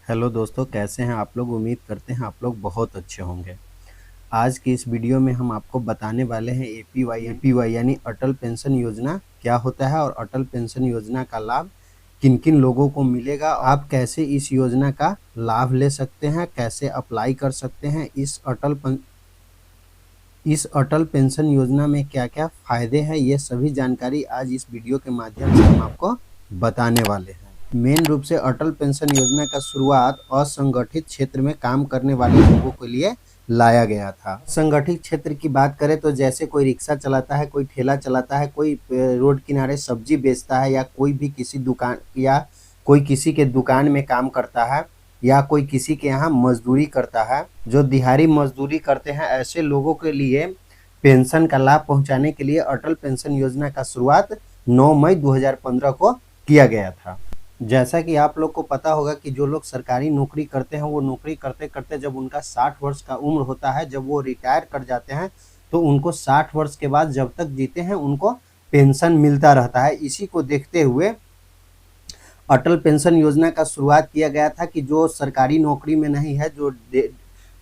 Hello दोस्तों, कैसे हैं आप लोग। उम्मीद करते हैं आप लोग बहुत अच्छे होंगे। आज की इस वीडियो में हम आपको बताने वाले हैं एपीवाई यानी अटल पेंशन योजना क्या होता है और अटल पेंशन योजना का लाभ किन किन लोगों को मिलेगा। आप कैसे इस योजना का लाभ ले सकते हैं, कैसे अप्लाई कर सकते हैं। इस अटल पेंशन योजना में क्या क्या फायदे हैं, ये सभी जानकारी आज इस वीडियो के माध्यम से हम आपको बताने वाले हैं। मेन रूप से अटल पेंशन योजना का शुरुआत असंगठित क्षेत्र में काम करने वाले लोगों के लिए लाया गया था। संगठित क्षेत्र की बात करें तो जैसे कोई रिक्शा चलाता है, कोई ठेला चलाता है, कोई रोड किनारे सब्जी बेचता है, या कोई भी किसी दुकान या कोई किसी के दुकान में काम करता है, या कोई किसी के यहाँ मजदूरी करता है। जो दिहाड़ी मजदूरी करते हैं, ऐसे लोगों के लिए पेंशन का लाभ पहुंचाने के लिए अटल पेंशन योजना का शुरुआत 9 मई 2015 को किया गया था। जैसा कि आप लोग को पता होगा कि जो लोग सरकारी नौकरी करते हैं, वो नौकरी करते करते जब उनका 60 वर्ष का उम्र होता है, जब वो रिटायर कर जाते हैं, तो उनको 60 वर्ष के बाद जब तक जीते हैं उनको पेंशन मिलता रहता है। इसी को देखते हुए अटल पेंशन योजना का शुरुआत किया गया था कि जो सरकारी नौकरी में नहीं है, जो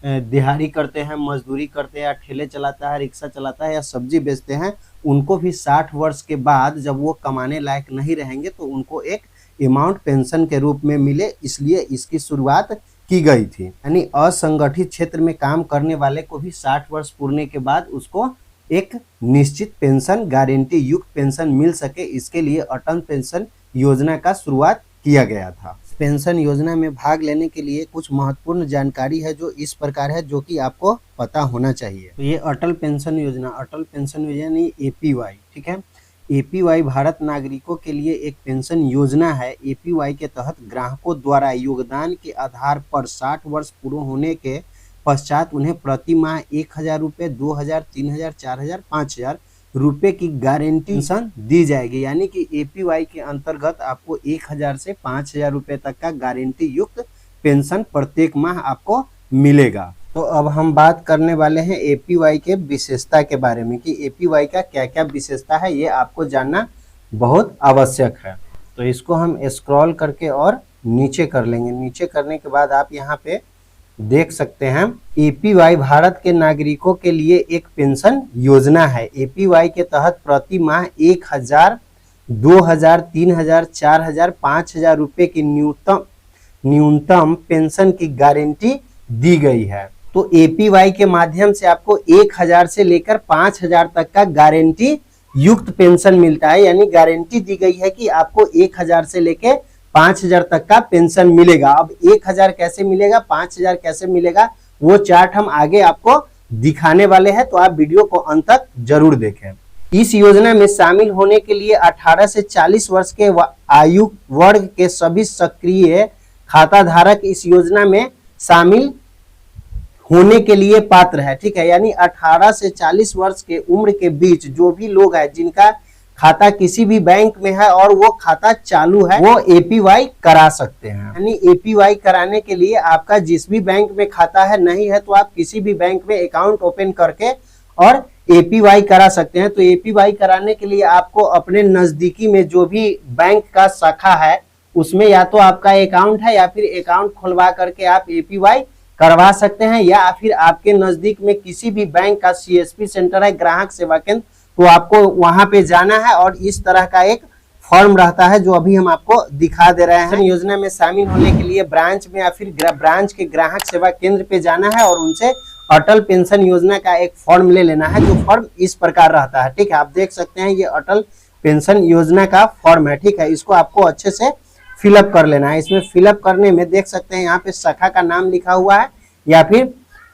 दिहाड़ी करते हैं, मजदूरी करते हैं, या ठेले चलाता है, रिक्शा चलाता है, या सब्जी बेचते हैं, उनको भी 60 वर्ष के बाद जब वो कमाने लायक नहीं रहेंगे तो उनको एक अमाउंट पेंशन के रूप में मिले, इसलिए इसकी शुरुआत की गई थी। यानी असंगठित क्षेत्र में काम करने वाले को भी 60 वर्ष पूरने के बाद उसको एक निश्चित पेंशन, गारंटी युक्त पेंशन मिल सके, इसके लिए अटल पेंशन योजना का शुरुआत किया गया था। पेंशन योजना में भाग लेने के लिए कुछ महत्वपूर्ण जानकारी है जो इस प्रकार है, जो कि आपको पता होना चाहिए। तो ये अटल पेंशन योजना यानी एपीवाई, ठीक है। एपीवाई भारत नागरिकों के लिए एक पेंशन योजना है। एपीवाई के तहत ग्राहकों द्वारा योगदान के आधार पर 60 वर्ष पूरे होने के पश्चात उन्हें प्रति माह 1000 रुपये, 2000, 3000, 4000, 5000 रुपये की गारंटी पेंशन दी जाएगी। यानी कि एपीवाई के अंतर्गत आपको 1000 से 5000 रुपये तक का गारंटी युक्त पेंशन प्रत्येक माह आपको मिलेगा। तो अब हम बात करने वाले हैं एपीवाई के विशेषता के बारे में कि एपीवाई का क्या क्या विशेषता है, ये आपको जानना बहुत आवश्यक है। तो इसको हम स्क्रॉल करके और नीचे कर लेंगे। नीचे करने के बाद आप यहाँ पे देख सकते हैं एपीवाई भारत के नागरिकों के लिए एक पेंशन योजना है। एपीवाई के तहत प्रति माह 1000, 2000, 3000, 4000, 5000 रुपये की न्यूनतम पेंशन की गारंटी दी गई है। तो एपीवाई के माध्यम से आपको 1000 से लेकर 5000 तक का गारंटी युक्त पेंशन मिलता है। यानी गारंटी दी गई है कि आपको 1000 से लेकर 5000 तक का पेंशन मिलेगा। अब 1000 कैसे मिलेगा, 5000 कैसे मिलेगा, वो चार्ट हम आगे आपको दिखाने वाले हैं, तो आप वीडियो को अंत तक जरूर देखें। इस योजना में शामिल होने के लिए 18 से 40 वर्ष के आयु वर्ग के सभी सक्रिय खाता धारक इस योजना में शामिल होने के लिए पात्र है, ठीक है। यानी 18 से 40 वर्ष के उम्र के बीच जो भी लोग हैं जिनका खाता किसी भी बैंक में है और वो खाता चालू है, वो एपीवाई करा सकते हैं। यानी एपीवाई कराने के लिए आपका जिस भी बैंक में खाता है नहीं है, तो आप किसी भी बैंक में अकाउंट ओपन करके और एपीवाई करा सकते हैं। तो एपीवाई कराने के लिए आपको अपने नजदीकी में जो भी बैंक का शाखा है उसमें या तो आपका अकाउंट है, या फिर अकाउंट खुलवा करके आप एपीवाई करवा सकते हैं, या फिर आपके नजदीक में किसी भी बैंक का सीएसपी सेंटर है, ग्राहक सेवा केंद्र, तो आपको वहां पे जाना है और इस तरह का एक फॉर्म रहता है जो अभी हम आपको दिखा दे रहे हैं। योजना में शामिल होने के लिए ब्रांच में या फिर ब्रांच के ग्राहक सेवा केंद्र पे जाना है और उनसे अटल पेंशन योजना का एक फॉर्म ले लेना है, जो फॉर्म इस प्रकार रहता है, ठीक है। आप देख सकते हैं ये अटल पेंशन योजना का फॉर्म है, ठीक है। इसको आपको अच्छे से फिलअप कर लेना है। इसमें फिलअप करने में देख सकते हैं यहाँ पे शाखा का नाम लिखा हुआ है, या फिर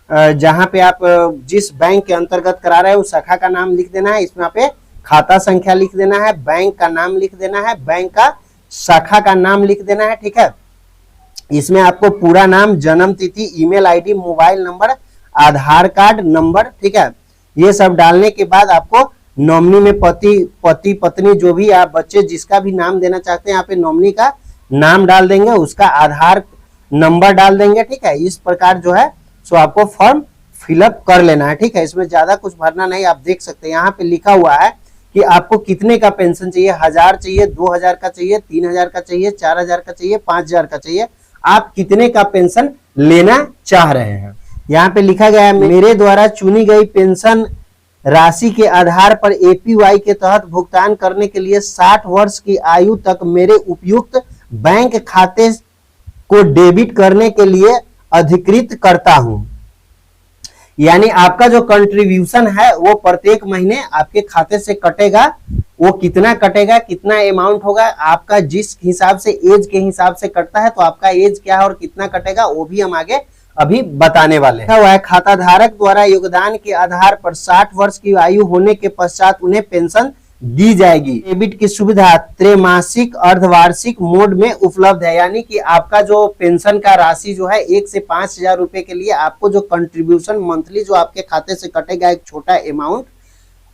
जहां पे आप जिस बैंक के अंतर्गत करा रहे हैं उस शाखा का नाम लिख देना है। इसमें पे खाता संख्या लिख देना है, बैंक का नाम लिख देना है, बैंक का शाखा का नाम लिख देना है, ठीक है। इसमें आपको पूरा नाम, जन्म तिथि, ईमेल आईडी, मोबाइल नंबर, आधार कार्ड नंबर, ठीक है, ये सब डालने के बाद आपको नॉमिनी में पति पत्नी जो भी आप बच्चे जिसका भी नाम देना चाहते हैं यहाँ पे नॉमिनी का नाम डाल देंगे, उसका आधार नंबर डाल देंगे, ठीक है। इस प्रकार जो है सो आपको फॉर्म फिलअप कर लेना है, ठीक है। इसमें ज्यादा कुछ भरना नहीं। आप देख सकते हैं यहाँ पे लिखा हुआ है कि आपको कितने का पेंशन चाहिए, 1000 चाहिए, 2000 का चाहिए, 3000 का चाहिए, 4000 का चाहिए, 5000 का चाहिए। आप कितने का पेंशन लेना चाह रहे हैं। यहाँ पे लिखा गया है, मेरे द्वारा चुनी गई पेंशन राशि के आधार पर एपीवाई के तहत भुगतान करने के लिए 60 वर्ष की आयु तक मेरे उपयुक्त बैंक खाते को डेबिट करने के लिए अधिकृत करता हूं। यानी आपका जो कंट्रीब्यूशन है वो प्रत्येक महीने आपके खाते से कटेगा। वो कितना कटेगा, कितना अमाउंट होगा, आपका जिस हिसाब से एज के हिसाब से कटता है, तो आपका एज क्या है और कितना कटेगा वो भी हम आगे अभी बताने वाले हैं। खाता धारक द्वारा योगदान के आधार पर 60 वर्ष की आयु होने के पश्चात उन्हें पेंशन दी जाएगी। डेबिट की सुविधा त्रैमासिक अर्धवार्षिक मोड में उपलब्ध है। यानी कि आपका जो पेंशन का राशि जो है 1 से 5,000 रुपए के लिए आपको जो कंट्रीब्यूशन मंथली जो आपके खाते से कटेगा एक छोटा अमाउंट,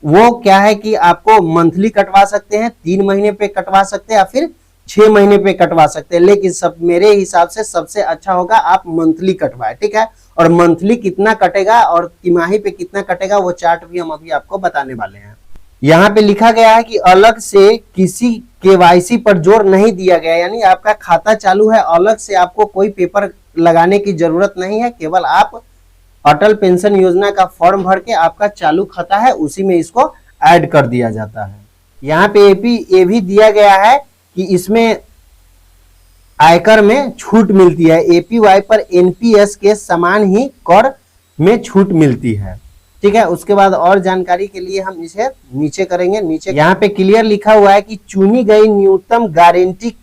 वो क्या है कि आपको मंथली कटवा सकते हैं, 3 महीने पे कटवा सकते हैं या फिर 6 महीने पे कटवा सकते हैं। लेकिन सब मेरे हिसाब से सबसे अच्छा होगा आप मंथली कटवाए, ठीक है। और मंथली कितना कटेगा और तिमाही पे कितना कटेगा वो चार्ट भी हम अभी आपको बताने वाले हैं। यहाँ पे लिखा गया है कि अलग से किसी केवाईसी पर जोर नहीं दिया गया। यानी आपका खाता चालू है, अलग से आपको कोई पेपर लगाने की जरूरत नहीं है। केवल आप अटल पेंशन योजना का फॉर्म भर के आपका चालू खाता है उसी में इसको ऐड कर दिया जाता है। यहाँ पे ये भी दिया गया है कि इसमें आयकर में छूट मिलती है। एपीवाई पर एनपीएस के समान ही कर में छूट मिलती है, ठीक है। उसके बाद और जानकारी के लिए हम इसे नीचे करेंगे। नीचे यहाँ पे क्लियर लिखा हुआ है कि चुनी गई न्यूनतम गारंटी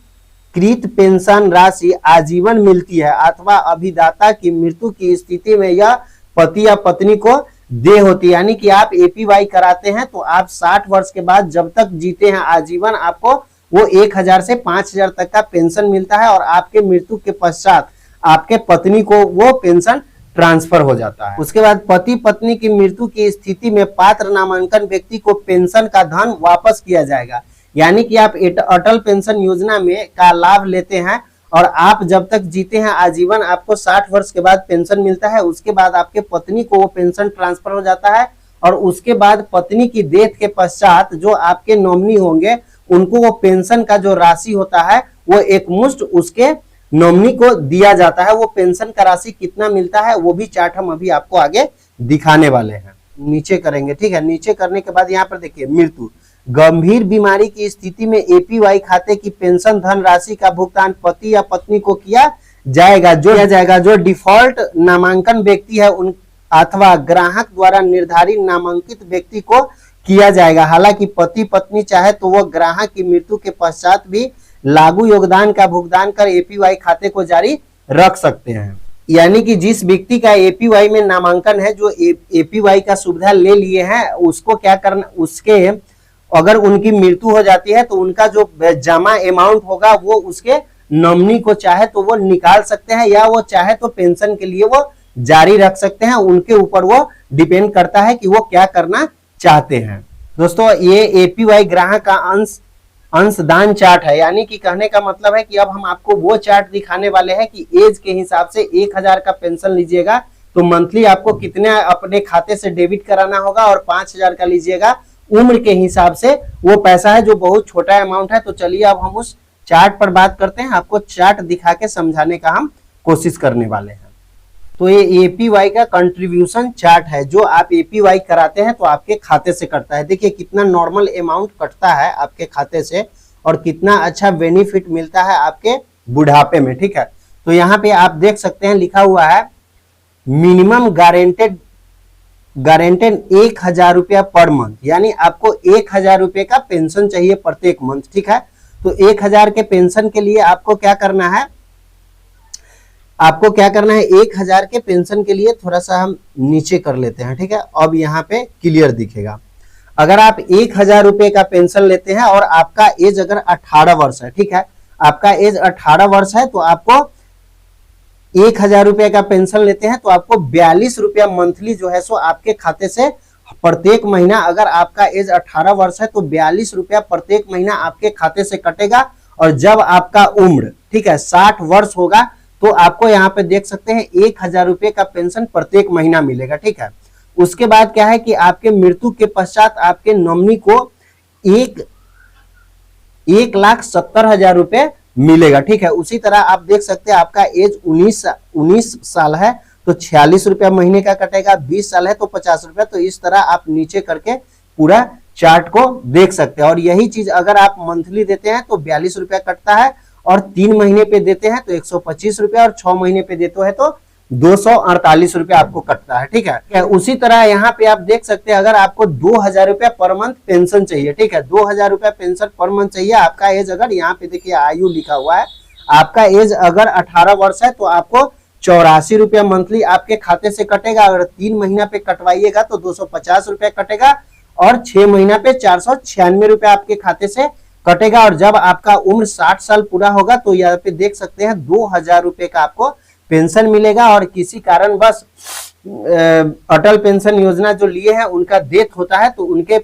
कृत पेंशन राशि आजीवन मिलती है अथवा अभिदाता की मृत्यु की स्थिति में यह पति या पत्नी को दे होती है। यानी कि आप एपीवाई कराते हैं तो आप 60 वर्ष के बाद जब तक जीते हैं आजीवन आपको वो 1,000 से 5,000 तक का पेंशन मिलता है और आपके मृत्यु के पश्चात आपके पत्नी को वो पेंशन ट्रांसफर हो जाता है। उसके बाद पति पत्नी की मृत्यु की स्थिति में पात्र नामांकन व्यक्ति को पेंशन का धन वापस किया जाएगा। यानी कि आप अटल पेंशन योजना में का लाभ लेते हैं और आप जब तक जीते हैं आजीवन आपको 60 वर्ष के बाद पेंशन मिलता है। उसके बाद आपके पत्नी को वो पेंशन ट्रांसफर हो जाता है और उसके बाद पत्नी की डेथ के पश्चात जो आपके नॉमिनी होंगे उनको वो पेंशन का जो राशि होता है वो एक मुश्त उसके नॉमिनी को दिया जाता है। वो पेंशन का राशि कितना मिलता है वो भी चार्ट हम अभी आपको आगे दिखाने वाले हैं। नीचे करेंगे, ठीक है। नीचे करने के बाद यहाँ पर देखिए मृत्यु, गंभीर बीमारी की स्थिति में एपीवाई खाते की पेंशन धन राशि का भुगतान पति या पत्नी को किया जाएगा। जो डिफॉल्ट नामांकन व्यक्ति है उन अथवा ग्राहक द्वारा निर्धारित नामांकित व्यक्ति को किया जाएगा। हालांकि पति पत्नी चाहे तो वो ग्राहक की मृत्यु के पश्चात भी लागू योगदान का भुगतान कर एपीवाई खाते को जारी रख सकते हैं। यानी कि जिस व्यक्ति का एपीवाई में नामांकन है, जो एपीवाई का सुविधा ले लिए हैं, उसको क्या करना, उसके अगर उनकी मृत्यु हो जाती है तो उनका जो जमा अमाउंट होगा वो उसके नॉमिनी को चाहे तो वो निकाल सकते हैं या वो चाहे तो पेंशन के लिए वो जारी रख सकते हैं। उनके ऊपर वो डिपेंड करता है कि वो क्या करना चाहते हैं। दोस्तों ये एपीवाई ग्राहक का अंशदान चार्ट है। यानी कि कहने का मतलब है कि अब हम आपको वो चार्ट दिखाने वाले हैं कि एज के हिसाब से 1,000 का पेंशन लीजिएगा तो मंथली आपको कितने अपने खाते से डेबिट कराना होगा और 5,000 का लीजिएगा उम्र के हिसाब से वो पैसा है जो बहुत छोटा अमाउंट है। तो चलिए अब हम उस चार्ट पर बात करते हैं। आपको चार्ट दिखा के समझाने का हम कोशिश करने वाले हैं। तो ये एपीवाई का कंट्रीब्यूशन चार्ट है। जो आप एपीवाई कराते हैं तो आपके खाते से कटता है। देखिए कितना नॉर्मल अमाउंट कटता है आपके खाते से और कितना अच्छा बेनिफिट मिलता है आपके बुढ़ापे में, ठीक है। तो यहाँ पे आप देख सकते हैं लिखा हुआ है मिनिमम गारंटेड 1,000 रुपया पर मंथ। यानी आपको 1,000 रुपये का पेंशन चाहिए प्रत्येक मंथ, ठीक है। तो 1,000 के पेंशन के लिए आपको क्या करना है, 1,000 के पेंशन के लिए थोड़ा सा हम नीचे कर लेते हैं, ठीक है। अब यहाँ पे क्लियर दिखेगा। अगर आप 1,000 रुपये का पेंशन लेते हैं और आपका एज अगर 18 वर्ष है, ठीक है, आपका एज 18 वर्ष है तो आपको 1,000 रुपये का पेंशन लेते हैं तो आपको 42 रुपया मंथली जो है सो आपके खाते से प्रत्येक महीना, अगर आपका एज 18 वर्ष है तो 42 रुपया प्रत्येक महीना आपके खाते से कटेगा। और जब आपका उम्र, ठीक है, 60 वर्ष होगा तो आपको यहाँ पे देख सकते हैं 1,000 रुपये का पेंशन प्रत्येक महीना मिलेगा, ठीक है। उसके बाद क्या है कि आपके मृत्यु के पश्चात आपके नॉमिनी को 1,70,000 रुपये मिलेगा। ठीक है, उसी तरह आप देख सकते हैं आपका एज 19 साल है तो 46 रुपया महीने का कटेगा, 20 साल है तो 50 रुपया। तो इस तरह आप नीचे करके पूरा चार्ट को देख सकते हैं। और यही चीज अगर आप मंथली देते हैं तो 42 रुपया कटता है, और 3 महीने पे देते हैं तो 125 रुपया, और 6 महीने पे देते हैं तो 248 रुपया आपको कटता है। ठीक है, उसी तरह यहाँ पे आप देख सकते हैं अगर आपको 2000 रुपया पर मंथ पेंशन चाहिए, ठीक है, 2000 रुपया पेंशन पर मंथ चाहिए, आपका एज अगर यहाँ पे देखिए आयु लिखा हुआ है, आपका एज अगर 18 वर्ष है तो आपको 84 रुपया मंथली आपके खाते से कटेगा। अगर 3 महीना पे कटवाइएगा तो 250 रुपया कटेगा, और 6 महीना पे 496 रुपया आपके खाते से कटेगा। और जब आपका उम्र 60 साल पूरा होगा तो यहाँ पे देख सकते हैं 2000 रुपये का आपको पेंशन मिलेगा। और किसी कारण बस अटल पेंशन योजना जो लिए हैं उनका डेथ होता है तो उनके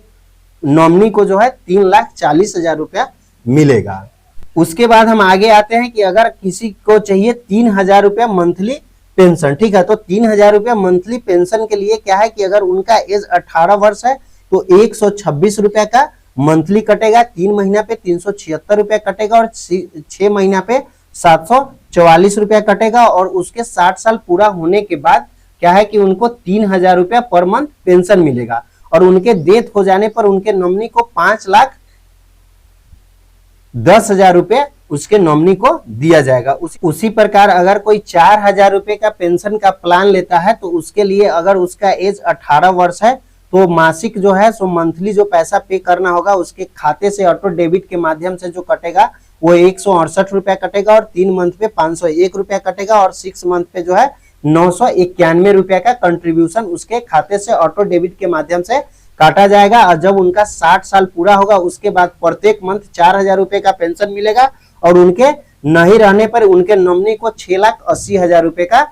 नॉमिनी को जो है 3,40,000 रुपया मिलेगा। उसके बाद हम आगे आते हैं कि अगर किसी को चाहिए 3,000 रुपया मंथली पेंशन, ठीक है, तो 3,000 रुपया मंथली पेंशन के लिए क्या है कि अगर उनका एज 18 वर्ष है तो 126 रुपया का मंथली कटेगा, 3 महीना पे 376 रुपया कटेगा, और 6 महीना पे 744 रुपया कटेगा। और उसके 60 साल पूरा होने के बाद क्या है कि उनको 3,000 रुपया पर मंथ पेंशन मिलेगा। और उनके डेथ हो जाने पर उनके नॉमिनी को 5,10,000 रुपये उसके नॉमिनी को दिया जाएगा। उसी प्रकार अगर कोई 4,000 रुपये का पेंशन का प्लान लेता है तो उसके लिए अगर उसका एज 18 वर्ष है तो मासिक जो है सो मंथली जो पैसा पे करना होगा उसके खाते से ऑटो डेबिट के माध्यम से जो कटेगा वो 168 रुपया कटेगा, और 3 मंथ पे 501 रुपया कटेगा, और 6 मंथ पे जो है 991 रुपया का कंट्रीब्यूशन उसके खाते से ऑटो डेबिट के माध्यम से काटा जाएगा। और जब उनका 60 साल पूरा होगा उसके बाद प्रत्येक मंथ 4,000 रुपये का पेंशन मिलेगा, और उनके नहीं रहने पर उनके नॉमिनी को 6,80,000 रुपये का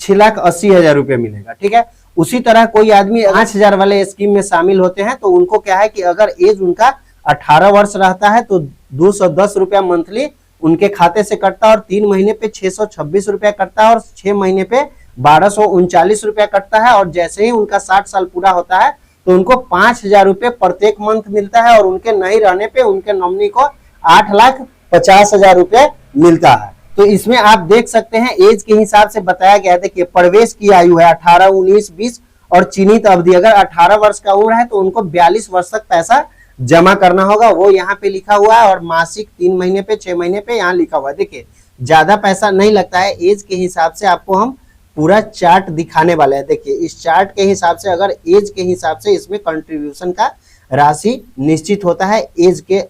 6,80,000 रुपये मिलेगा। ठीक है, उसी तरह कोई आदमी 5,000 वाले स्कीम में शामिल होते हैं तो उनको क्या है कि अगर एज उनका 18 वर्ष रहता है तो 210 रुपया मंथली उनके खाते से कटता है, और 3 महीने पे 626 रुपया कटता है, और 6 महीने पे 1,239 रुपया कटता है। और जैसे ही उनका 60 साल पूरा होता है तो उनको 5,000 रुपये प्रत्येक मंथ मिलता है, और उनके नहीं रहने पे उनके नॉमिनी को 8,50,000 रुपये मिलता है। तो इसमें आप देख सकते हैं एज के हिसाब से बताया गया है। देखिए, प्रवेश की आयु है 18, 19, 20, और चिन्हित अवधि अगर 18 वर्ष का उम्र है तो उनको 42 वर्ष तक पैसा जमा करना होगा, वो यहाँ पे लिखा हुआ है। और मासिक 3 महीने पे 6 महीने पे यहाँ लिखा हुआ है। देखिए, ज्यादा पैसा नहीं लगता है। एज के हिसाब से आपको हम पूरा चार्ट दिखाने वाले हैं। देखिए, इस चार्ट के हिसाब से अगर एज के हिसाब से इसमें कंट्रीब्यूशन का राशि निश्चित होता है, एज के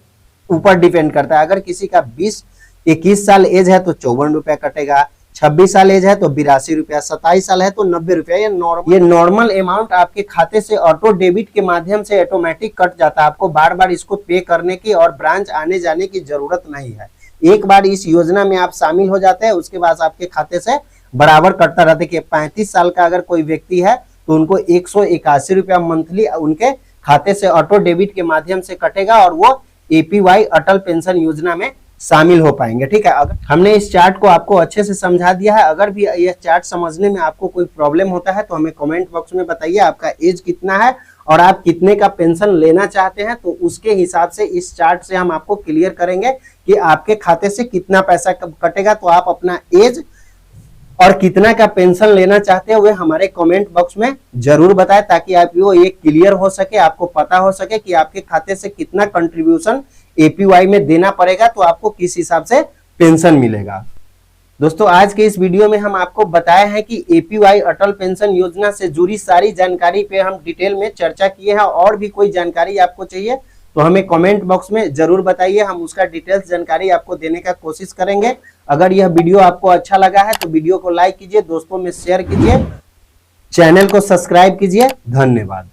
ऊपर डिपेंड करता है। अगर किसी का 21 साल एज है तो 54 रुपया कटेगा, 26 साल एज है तो 82 रुपया, 27 साल है तो 90 रुपया। ये नॉर्मल अमाउंट आपके खाते से ऑटो डेबिट के माध्यम से ऑटोमेटिक कट जाता है। आपको बार बार इसको पे करने की और ब्रांच आने जाने की जरूरत नहीं है। एक बार इस योजना में आप शामिल हो जाते हैं उसके बाद आपके खाते से बराबर कटता रहता है। कि 35 साल का अगर कोई व्यक्ति है तो उनको 181 रुपया मंथली उनके खाते से ऑटो डेबिट के माध्यम से कटेगा, और वो APY अटल पेंशन योजना में शामिल हो पाएंगे। ठीक है, अगर हमने इस चार्ट को आपको अच्छे से समझा दिया है। अगर भी यह चार्ट समझने में आपको कोई प्रॉब्लम होता है तो हमें कमेंट बॉक्स में बताइए आपका एज कितना है और आप कितने का पेंशन लेना चाहते हैं, तो उसके हिसाब से इस चार्ट से हम आपको क्लियर करेंगे कि आपके खाते से कितना पैसा कब कटेगा। तो आप अपना एज और कितना का पेंशन लेना चाहते हैं वे हमारे कमेंट बॉक्स में जरूर बताएं, ताकि आप वो ये क्लियर हो सके, आपको पता हो सके कि आपके खाते से कितना कंट्रीब्यूशन APY में देना पड़ेगा, तो आपको किस हिसाब से पेंशन मिलेगा। दोस्तों, आज के इस वीडियो में हम आपको बताए हैं कि APY अटल पेंशन योजना से जुड़ी सारी जानकारी पे हम डिटेल में चर्चा किए हैं। और भी कोई जानकारी आपको चाहिए तो हमें कमेंट बॉक्स में जरूर बताइए, हम उसका डिटेल्स जानकारी आपको देने का कोशिश करेंगे। अगर यह वीडियो आपको अच्छा लगा है तो वीडियो को लाइक कीजिए, दोस्तों में शेयर कीजिए, चैनल को सब्सक्राइब कीजिए। धन्यवाद।